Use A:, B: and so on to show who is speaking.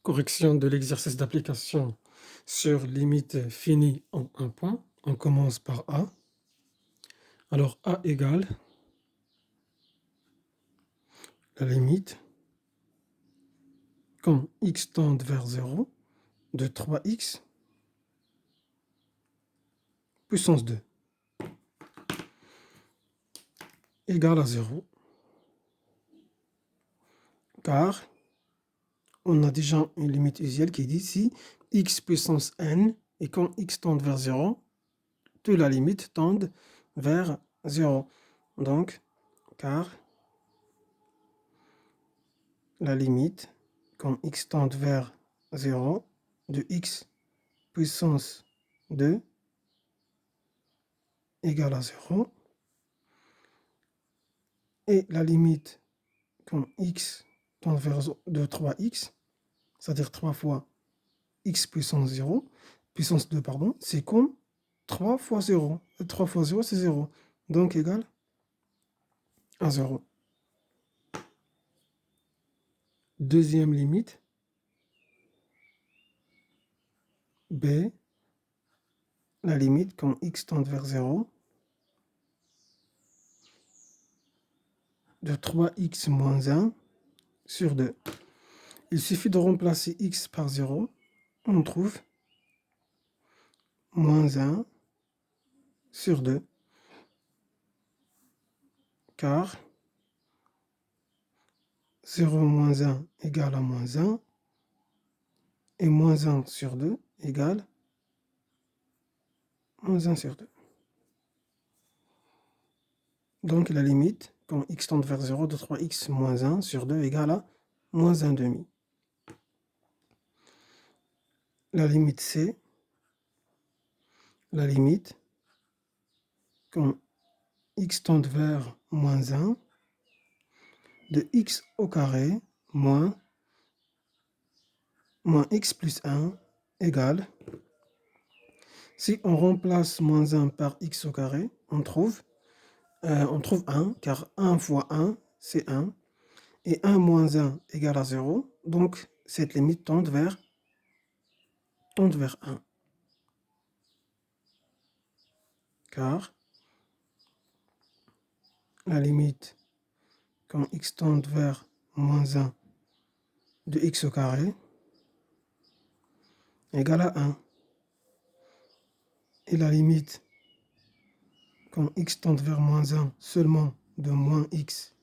A: Correction de l'exercice d'application sur limite finie en un point. On commence par A. Alors A égale la limite quand x tend vers 0 de 3x puissance 2 égale à 0, car on a déjà une limite usuelle qui dit si x puissance n et quand x tend vers 0, toute la limite tend vers 0. Donc, car la limite quand x tend vers 0 de x puissance 2 égale à 0, et la limite quand x tend vers de 3x, c'est-à-dire 3 fois x puissance 0, puissance 2, pardon, c'est comme 3 fois 0. 3 fois 0, c'est 0. Donc égal à 0. Deuxième limite, b, la limite quand x tend vers 0, de 3x moins 1 sur 2. Il suffit de remplacer x par 0, on trouve moins 1 sur 2, car 0 moins 1 égale à moins 1, et moins 1 sur 2 égale moins 1 sur 2. Donc la limite, quand x tend vers 0, de 3x moins 1 sur 2 égale à moins 1 demi. La limite c, la limite, quand x tend vers moins 1, de x au carré moins x plus 1 égale, si on remplace moins 1 par x au carré, on trouve 1, car 1 fois 1, c'est 1, et 1 moins 1 égale à 0, donc cette limite tend vers 1, car la limite quand x tend vers moins 1 de x au carré égale à 1. Et la limite quand x tend vers moins 1 seulement de moins x